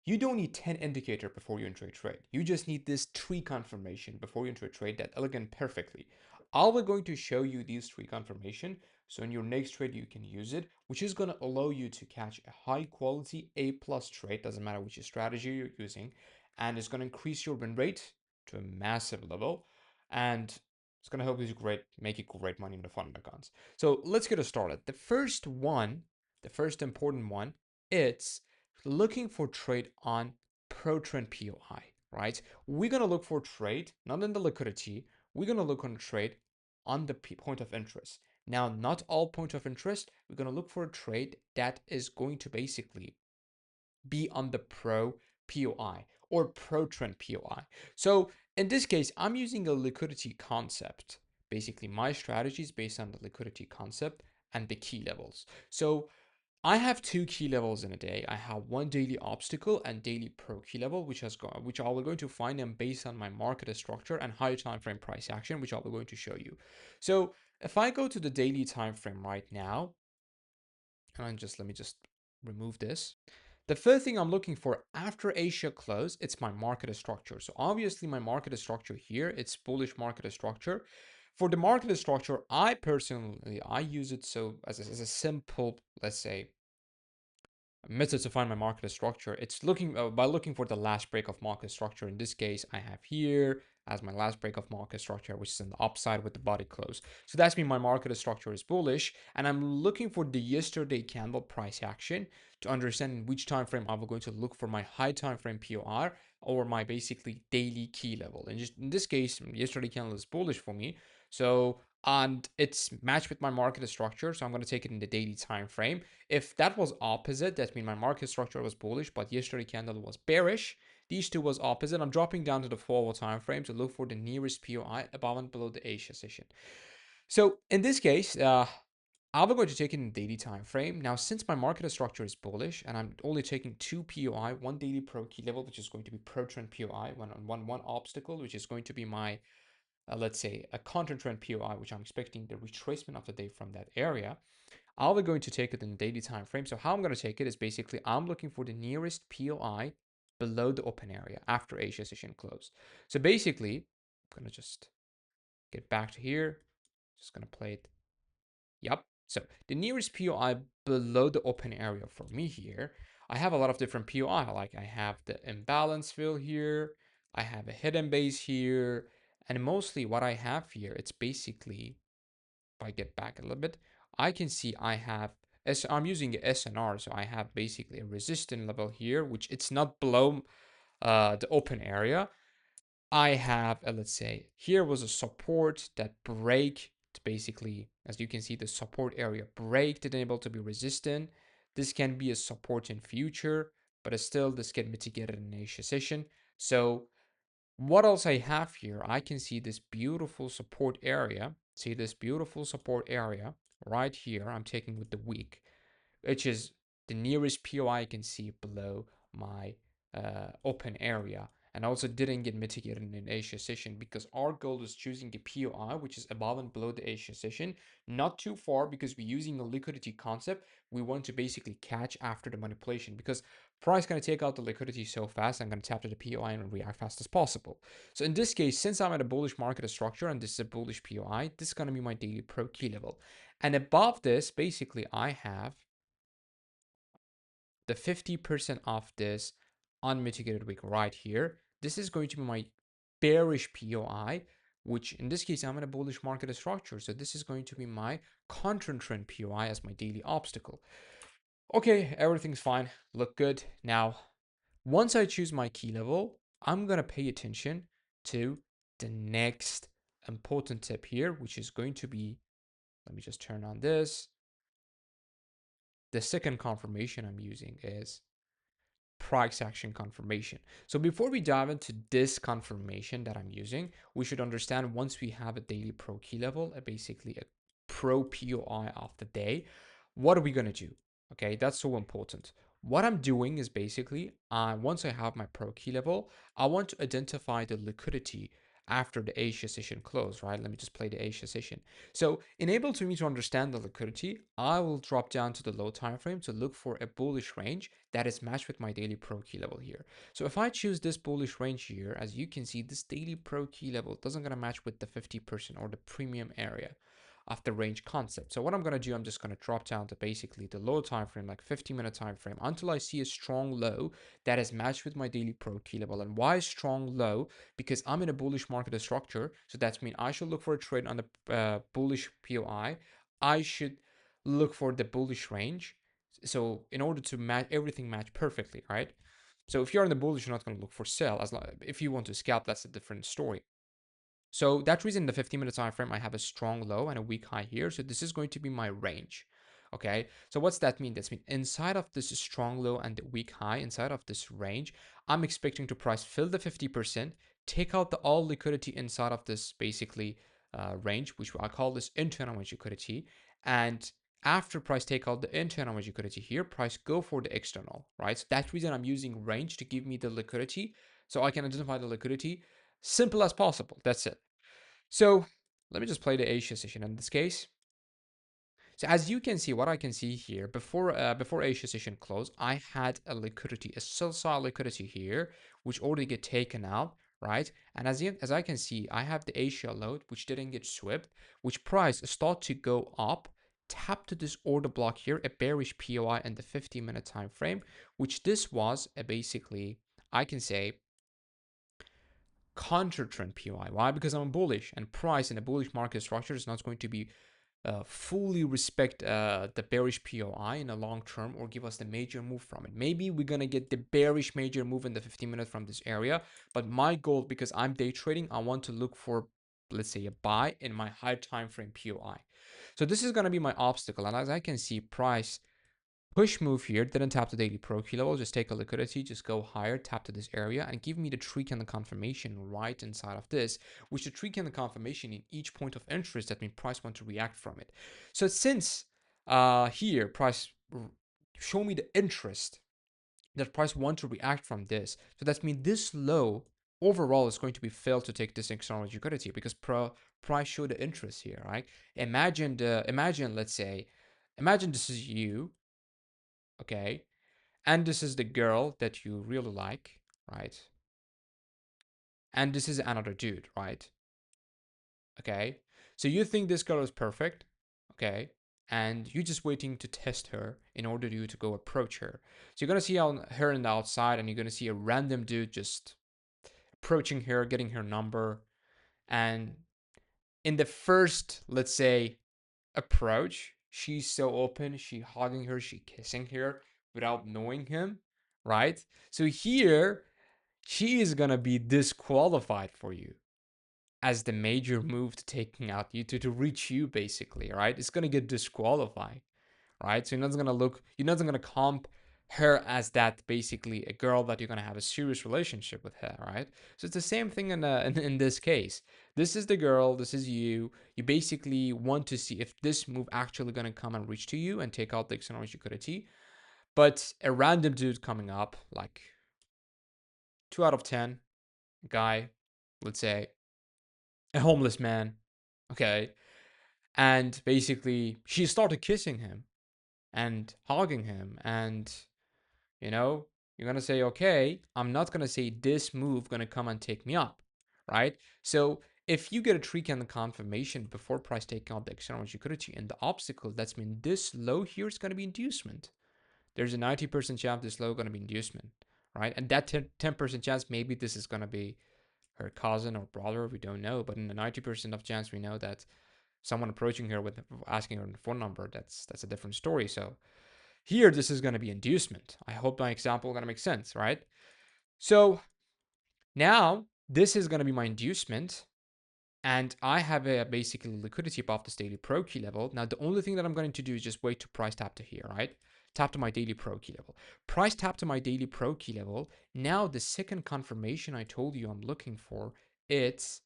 You don't need 10 indicator before you enter a trade. You just need this three confirmation before you enter a trade that elegant perfectly. I'll be going to show you these three confirmation. So in your next trade, you can use it, which is going to allow you to catch a high quality A plus trade. Doesn't matter which strategy you're using. And it's going to increase your win rate to a massive level. And it's going to help you make it great money in the fund accounts. So let's get started. The first important one, it's looking for trade on pro trend POI, right? We're going to look for trade, not in the liquidity. We're going to look on trade on the point of interest. Now, not all point of interest. We're going to look for a trade that is going to basically be on the pro POI or pro trend POI. So in this case, I'm using a liquidity concept. Basically, my strategy is based on the liquidity concept and the key levels. So I have two key levels in a day. I have one daily obstacle and daily pro key level, which I will going to find them based on my market structure and high time frame price action, which I'll be going to show you. So if I go to the daily time frame right now, and let me just remove this. The first thing I'm looking for after Asia close, it's my market structure. So obviously my market structure here, it's bullish market structure. For the market structure, I use it so as a simple, let's say, method to find my market structure. It's looking by looking for the last break of market structure. In this case, I have here as my last break of market structure, which is in the upside with the body close. So that's mean my market structure is bullish, and I'm looking for the yesterday candle price action to understand in which time frame I'm going to look for my high time frame POR or my basically daily key level. And just in this case, yesterday candle is bullish for me. So and it's matched with my market structure, so I'm going to take it in the daily time frame. If that was opposite, that means my market structure was bullish, but yesterday candle was bearish. These two was opposite. I'm dropping down to the 4-hour time frame to look for the nearest POI above and below the Asia session. So in this case, I'm going to take it in daily time frame. Now, since my market structure is bullish and I'm only taking two POI, one daily pro key level, which is going to be pro trend POI, one obstacle, which is going to be my let's say a counter trend POI, which I'm expecting the retracement of the day from that area. I'll be going to take it in the daily time frame. So how I'm going to take it is basically I'm looking for the nearest POI below the open area after Asia session close. So basically, I'm going to just get back to here. Just going to play it. Yep. So the nearest POI below the open area for me here, I have a lot of different POI. Like I have the imbalance fill here. I have a hidden base here. And mostly what I have here, it's basically, if I get back a little bit, I can see I have, I'm using SNR, so I have basically a resistance level here, which it's not below the open area. I have, let's say, here was a support that break, basically, as you can see, the support area break didn't able to be resistant. This can be a support in future, but still this get mitigated in Asia session. So what else I have here? I can see this beautiful support area. See this beautiful support area right here. I'm taking with the week, which is the nearest POI I can see below my open area. And also didn't get mitigated in Asia session because our goal is choosing the POI, which is above and below the Asia session, not too far because we're using a liquidity concept. We want to basically catch after the manipulation because price going to take out the liquidity so fast. I'm going to tap to the POI and react fast as possible. So in this case, since I'm at a bullish market structure and this is a bullish POI, this is going to be my daily pro key level. And above this, basically, I have the 50% off this unmitigated wick right here. This is going to be my bearish POI, which in this case, I'm in a bullish market structure. So this is going to be my counter trend POI as my daily obstacle. Okay, everything's fine. Look good. Now, once I choose my key level, I'm going to pay attention to the next important tip here, which is going to be, let me just turn on this. The second confirmation I'm using is price action confirmation. So before we dive into this confirmation that I'm using, we should understand once we have a daily pro key level, basically a pro POI of the day, what are we going to do? Okay, that's so important. What I'm doing is basically, once I have my pro key level, I want to identify the liquidity after the Asia session close, right? Let me just play the Asia session. So enable to me to understand the liquidity, I will drop down to the low time frame to look for a bullish range that is matched with my daily pro key level here. So if I choose this bullish range here, as you can see, this daily pro key level doesn't gonna match with the 50% or the premium area of the range concept. So what I'm going to do, I'm just going to drop down to basically the low time frame, like 15-minute time frame, until I see a strong low that is matched with my daily pro key level. And why strong low? Because I'm in a bullish market structure. So that means I should look for a trade on the bullish POI. I should look for the bullish range. So in order to match everything match perfectly, right? So if you're in the bullish, you're not going to look for sell. As long, if you want to scalp, that's a different story. So that reason, in the 15-minute time frame, I have a strong low and a weak high here. So this is going to be my range. Okay. So what's that mean? That's mean inside of this strong low and the weak high, inside of this range, I'm expecting to price fill the 50%, take out the all liquidity inside of this basically range, which I call this internal range liquidity. And after price take out the internal range liquidity here, price go for the external, right? So that's reason I'm using range to give me the liquidity. So I can identify the liquidity simple as possible. That's it. So let me just play the Asia session in this case. So as you can see, what I can see here, before Asia session closed, I had a liquidity, a sell side liquidity here, which already get taken out, right? And as I can see, I have the Asia load, which didn't get swept, which price start to go up, tap to this order block here, a bearish POI in the 15-minute time frame, which this was a basically, I can say, counter trend POI. Why? Because I'm bullish, and price in a bullish market structure is not going to be fully respect the bearish POI in the long term or give us the major move from it. Maybe we're gonna get the bearish major move in the 15 minutes from this area, but my goal, because I'm day trading, I want to look for, let's say, a buy in my high time frame POI. So this is gonna be my obstacle, and as I can see, price push move here, didn't tap the daily pro key level, just take a liquidity, just go higher, tap to this area, and give me the tree candle confirmation right inside of this, which the tree candle confirmation in each point of interest, that means price want to react from it. So since here, price show me the interest that price want to react from this, so that means this low overall is going to be failed to take this external liquidity because price show the interest here, right? Imagine, let's say, imagine this is you, okay? And this is the girl that you really like, right? And this is another dude, right? Okay. So you think this girl is perfect, okay? And you're just waiting to test her in order for you to go approach her. So you're gonna see her in the outside, and you're gonna see a random dude just approaching her, getting her number, and in the first, let's say, approach, she's so open, she hugging her, she kissing her without knowing him, right? So here she is gonna be disqualified for you as the major move to taking out you to reach you basically, right? It's gonna get disqualified, right? So you're not gonna comp her as that basically a girl that you're gonna have a serious relationship with her, right? So it's the same thing in this case. This is the girl, this is you. You basically want to see if this move actually gonna come and reach to you and take out the external liquidity. But a random dude coming up, like 2 out of 10, guy, let's say, a homeless man, okay, and basically she started kissing him and hugging him, and you know, you're gonna say, okay, I'm not gonna say this move gonna come and take me up, right? So if you get a tree candle confirmation before price taking out the external liquidity and the obstacle, that's mean this low here is gonna be inducement. There's a 90% chance this low gonna be inducement, right? And that 10% chance maybe this is gonna be her cousin or brother, we don't know, but in the 90% of chance we know that someone approaching her with asking her phone number, that's a different story. So here this is going to be inducement. I hope my example is going to make sense, right? So now this is going to be my inducement, and I have a basically liquidity above this daily pro key level. Now the only thing that I'm going to do is just wait to price tap to here, right? Tap to my daily pro key level. Price tap to my daily pro key level. Now the second confirmation I told you I'm looking for, it's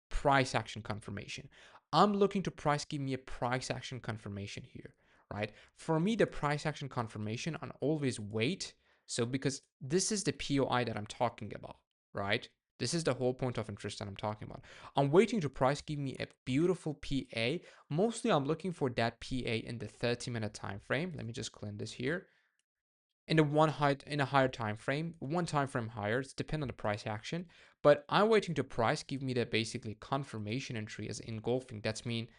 price action confirmation. I'm looking to price give me a price action confirmation here, right? For me, the price action confirmation, I always wait. So because this is the POI that I'm talking about, right? This is the whole point of interest that I'm talking about. I'm waiting to price give me a beautiful PA. Mostly I'm looking for that PA in the 30-minute time frame. Let me just clean this here. In the one height in a higher time frame, one time frame higher. It's depend on the price action. But I'm waiting to price give me the basically confirmation entry as engulfing. That's mean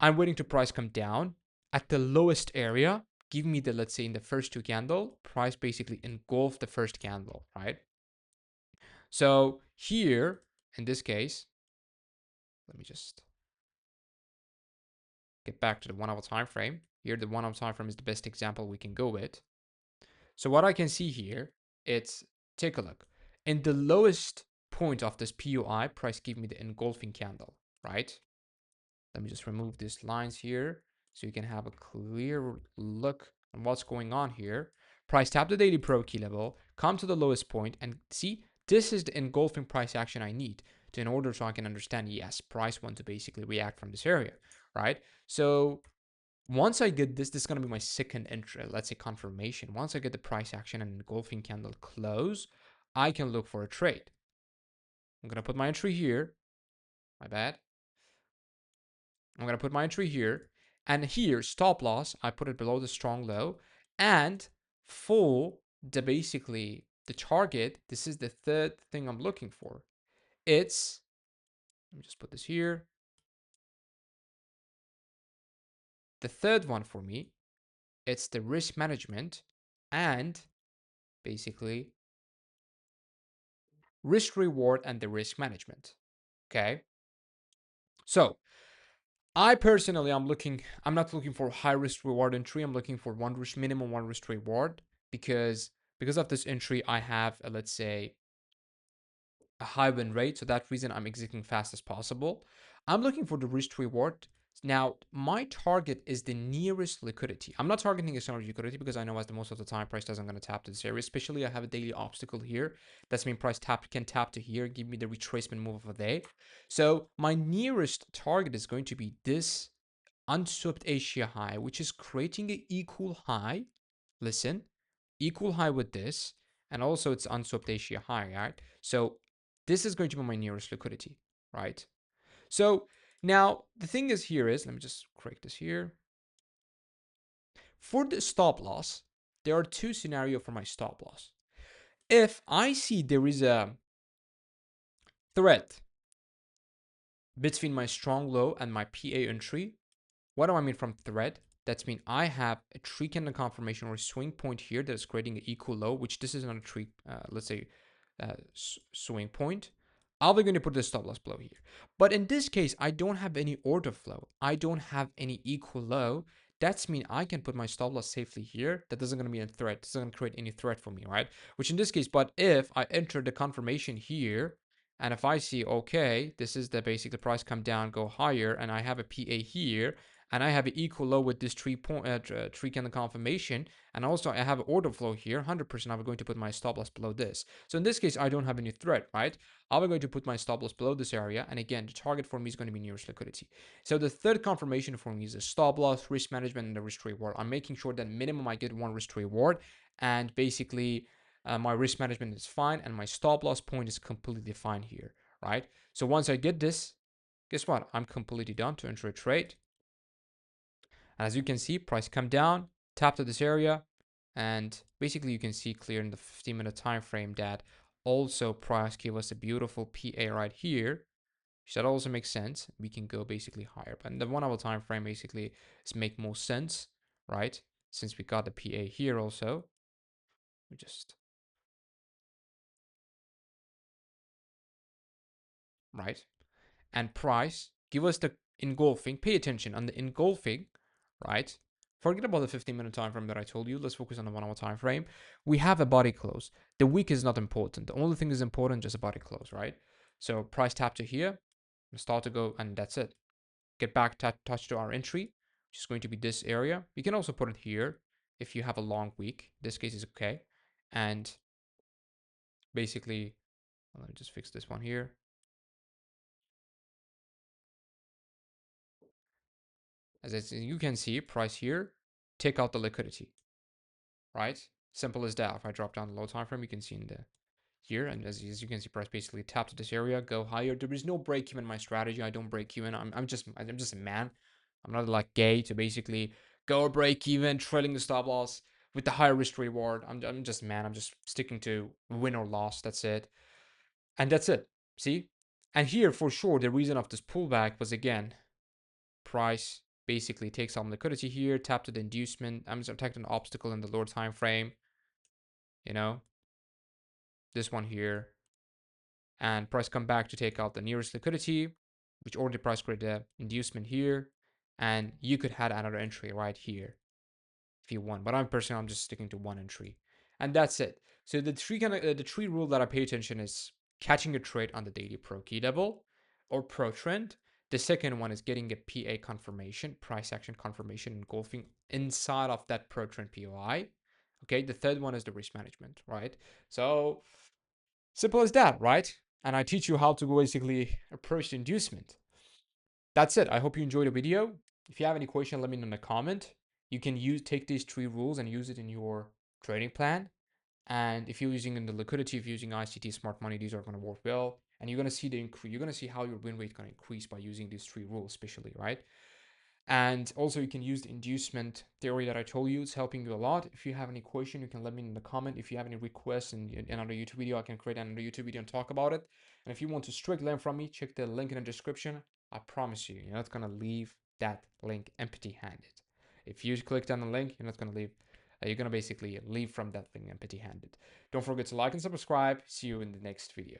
I'm waiting to price come down at the lowest area. Give me the, let's say in the first two candle, price basically engulf the first candle, right? So here, in this case, let me just get back to the 1 hour time frame. Here, the 1 hour time frame is the best example we can go with. So what I can see here, it's, take a look. In the lowest point of this PUI, price give me the engulfing candle, right? Let me just remove these lines here so you can have a clear look on what's going on here. Price tap the daily pro key level, come to the lowest point, and see, this is the engulfing price action I need to, in order so I can understand, yes, price want to basically react from this area, right? So once I get this is going to be my second entry, let's say confirmation. Once I get the price action and engulfing candle close, I can look for a trade. I'm going to put my entry here. My bad. I'm going to put my entry here. And here, stop loss, I put it below the strong low. And for the basically the target, this is the third thing I'm looking for. It's, let me just put this here. The third one for me, it's the risk management and basically risk reward and the risk management. Okay. So I personally, I'm not looking for high risk reward entry. I'm looking for one risk, minimum one risk reward, because of this entry, I have let's say a high win rate. So that reason I'm exiting fast as possible. I'm looking for the risk reward. Now, my target is the nearest liquidity. I'm not targeting external liquidity because I know as the most of the time price doesn't going to tap to this area. Especially I have a daily obstacle here. That's mean price can tap to here, give me the retracement move of a day. So my nearest target is going to be this unswept Asia high, which is creating an equal high. Listen, equal high with this, and also it's unswept Asia high, right? So this is going to be my nearest liquidity, right? So now the thing is here is, let me just correct this here. For the stop loss, there are two scenarios for my stop loss. If I see there is a thread between my strong low and my PA entry, what do I mean from thread? That's mean I have a tree candle confirmation or a swing point here that is creating an equal low, which this is not a tree, let's say, swing point. I'll be going to put the stop loss below here. But in this case, I don't have any order flow. I don't have any equal low. That's mean I can put my stop loss safely here. That doesn't going to be a threat. It doesn't create any threat for me, right? Which in this case, but if I enter the confirmation here, and if I see, okay, this is the basic, the price come down, go higher, and I have a PA here, and I have an equal low with this tree candle confirmation, and also I have an order flow here, 100% I'm going to put my stop loss below this. So in this case, I don't have any threat, right? I'm going to put my stop loss below this area, and again, the target for me is going to be nearest liquidity. So the third confirmation for me is the stop loss, risk management, and the risk reward. I'm making sure that minimum I get one risk reward, and basically my risk management is fine, and my stop loss point is completely fine here, right? So once I get this, guess what? I'm completely done to enter a trade. And as you can see, price come down, tap to this area, and basically you can see clear in the 15-minute time frame that also price gave us a beautiful PA right here. So that also makes sense. We can go basically higher, but in the 1 hour time frame basically is make more sense, right? Since we got the PA here also, we just right. And price give us the engulfing. Pay attention on the engulfing, right? Forget about the 15-minute time frame that I told you. Let's focus on the 1 hour time frame. We have a body close. The wick is not important. The only thing is important just a body close, right? So price tap to here, start to go, and that's it. Get back touch to our entry, which is going to be this area. You can also put it here if you have a long week. This case is okay. And basically, let me just fix this one here. As you can see, price here, take out the liquidity, right? Simple as that. If I drop down the low time frame, you can see in the here, and as you can see, price basically tapped to this area, go higher. There is no break even in my strategy. I don't break even. I'm just a man. I'm not like gay to basically go break even, trailing the stop loss with the higher risk reward. I'm just a man. I'm just sticking to win or loss. That's it, and that's it. See, and here for sure the reason of this pullback was again price basically takes some liquidity here, tap to the inducement. I'm just attacking an obstacle in the lower time frame. You know, this one here, and price come back to take out the nearest liquidity, which already price created the inducement here, and you could have another entry right here if you want. But I'm just sticking to one entry, and that's it. So the three rule that I pay attention is catching a trade on the daily pro key level or pro trend. The second one is getting a PA confirmation, price action confirmation, engulfing inside of that pro trend POI. Okay, the third one is the risk management, right? So simple as that, right? And I teach you how to basically approach the inducement. That's it. I hope you enjoyed the video. If you have any question, let me know in the comment. You can take these three rules and use it in your trading plan. And if you're using in the liquidity, if you're using ICT smart money, these are going to work well. And you're going to see the increase. You're going to see how your win rate going to increase by using these three rules, especially, right? And also you can use the inducement theory that I told you. It's helping you a lot. If you have any question, you can let me know in the comment. If you have any requests in another YouTube video, I can create another YouTube video and talk about it. And if you want to straight learn from me, check the link in the description. I promise you, you're not going to leave that link empty-handed. If you clicked on the link, you're not going to leave. You're going to basically leave from that link empty-handed. Don't forget to like and subscribe. See you in the next video.